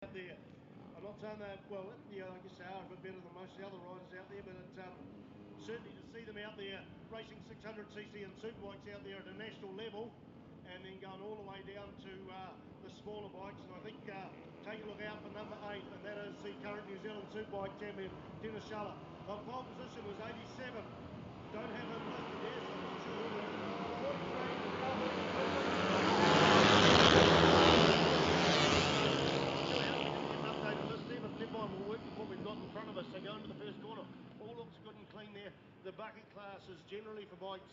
out there. I'm not saying that, well, yeah, I guess they are a bit better than most of the other riders out there, but certainly to see them out there racing 600cc and superbikes out there at a national level and then going all the way down to the smaller bikes. And I think take a look out for number 8, and that is the current New Zealand Superbike champion, Dennis Schaller. The pole position was 87. Don't have him listed there, so I'm not sure who it is. But never mind, we'll work with what we've got in front of us. So go into the first corner. All looks good and clean there. The bucket class is generally for bikes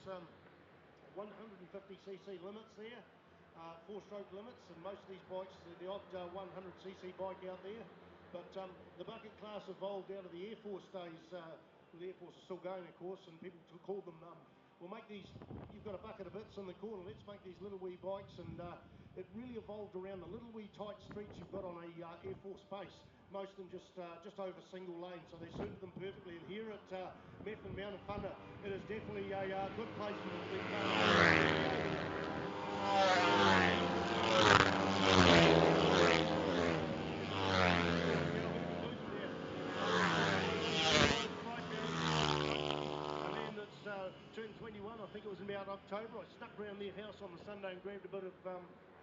150cc limits there, 4-stroke limits, and most of these bikes, the odd 100cc bike out there. But the bucket class evolved out of the Air Force days. The Air Force is still going, of course, and people call them, we'll make these, you've got a bucket of bits in the corner, let's make these little wee bikes. And it really evolved around the little wee tight streets you've got on a Air Force base. Most of them just over single lane, so they suited them perfectly. And here at Methven Mount Whana, it is definitely a good place for them to be turned 21, I think it was about October. I snuck around their house on the Sunday and grabbed a bit of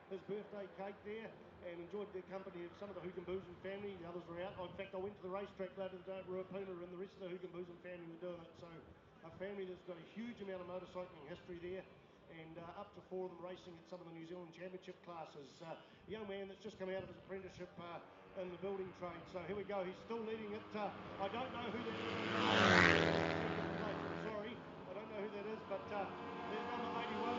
his birthday cake there and enjoyed the company of some of the Hugenboozem family. The others were out. In fact, I went to the racetrack later today at Ruapuna, and the rest of the Hugenboozem family were doing it. So a family that's got a huge amount of motorcycling history there, and up to 4 of them racing at some of the New Zealand Championship classes. A young man that's just come out of his apprenticeship in the building trade. So here we go. He's still leading it. I don't know who that is. Sorry, I don't know who that is, but there's number 81.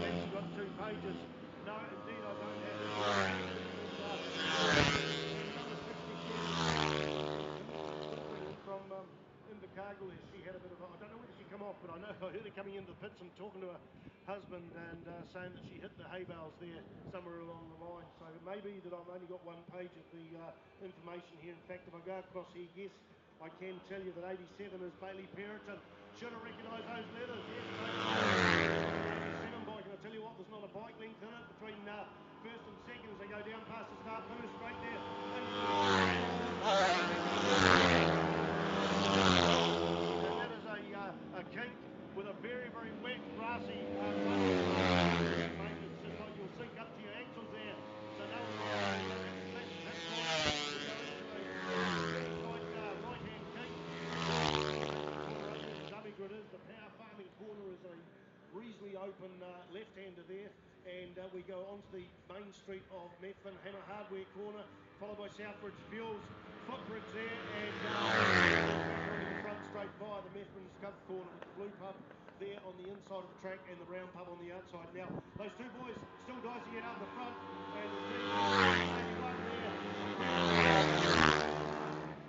That's got 2 pages. No, indeed, I don't have it. From Invercargill, she had a bit of I don't know whether she come off, but I know I heard her coming into the pits and talking to her husband and saying that she hit the hay bales there somewhere along the line. So it may be that I've only got 1 page of the information here. In fact, if I go across here, yes, I can tell you that 87 is Bailey Perriton. Should have recognised those leathers. Yes, 87 bike, and I tell you what, there's not a bike length in it between first and second as they go down past the start finish straight there. And that is a kink with a very, very wet, grassy it's just like you'll sink up to your axles there. So no right-hand kink. Grid is the power farming corner is a reasonably open left-hander there, and we go onto the main street of Methven, Hammer Hardware corner, followed by Southbridge Fuels, Footbridge there, and the front straight by the Methven Scub corner with the blue pub there on the inside of the track and the brown pub on the outside. Now, those 2 boys still dicing it out the front, and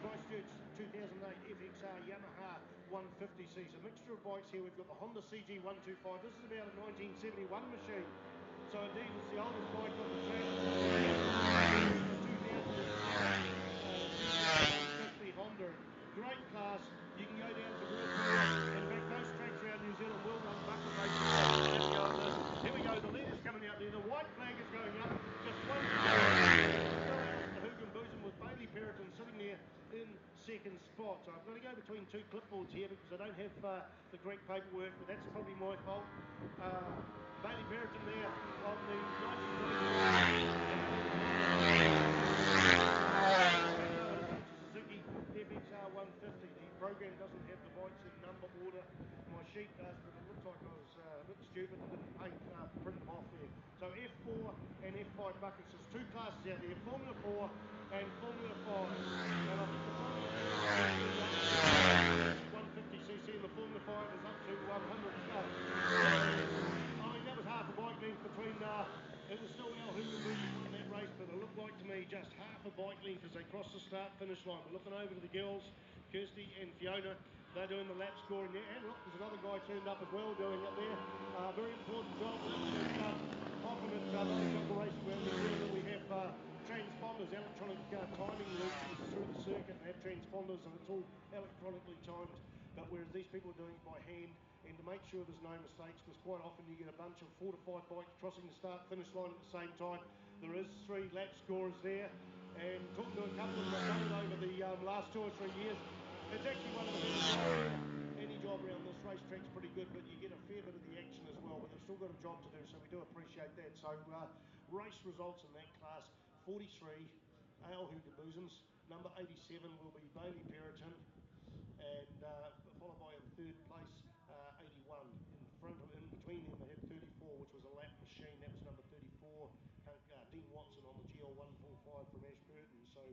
Christchurch 2008 FXR Yamaha 150cc. A mixture of bikes here. We've got the Honda CG125. This is about a 1971 machine. So indeed, it's the oldest bike on the track. 2050 Honda. Great class. You can go down to Ruapuna. In fact, most tracks around New Zealand will run bucket races. Here we go. The leader's coming out there. The white flag is going up. Just one. The Hugenboozem with Bailey Perriton sitting there in second spot. So I've got to go between 2 clipboards here because I don't have the correct paperwork, but that's probably my fault. Bailey Perriton there on the 1920 Suzuki FXR 150. The program doesn't have the bikes in number order. My sheet does, but it looks like I was a bit stupid and didn't print them off there. So F4 and F5 buckets. There's 2 classes out there, Formula 4 and Formula 5. And I think the Formula 150cc and the Formula 5 is up to 100. I mean, that was half a bike length between, it was still Al Hugenboozem in that race, but it looked like to me just half a bike length as they crossed the start-finish line. We're looking over to the girls, Kirsty and Fiona. They're doing the lap scoring there. And look, there's another guy turned up as well doing it there. Very important job. Often at motorcycle racing around New Zealand, we have transponders, electronic timing loops through the circuit, and have transponders, and it's all electronically timed but whereas these people are doing it by hand, and to make sure there's no mistakes, because quite often you get a bunch of 4 to 5 bikes crossing the start-finish line at the same time. There is 3 lap scorers there, and talking to a couple of them, I've done it over the last 2 or 3 years. It's actually one of the better jobs. Any job around this racetrack's pretty good, but you get a fair bit of the action as well, but they've still got a job to do, so we do appreciate that. So race results in that class: 43, Ale Hugenboesems. Number 87 will be Bailey Periton, and followed by in third place 81. In between them they had 34, which was a lap machine. That was number 34, Dean Watson on the GL145 from Ashburton. So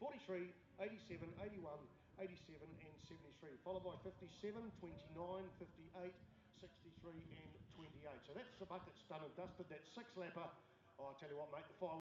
43, 87, 81, 87 and 73, followed by 57, 29, 58, 63 and 28. So that's the buckets done and dusted. That 6-lapper. Oh, I tell you what, mate, the 5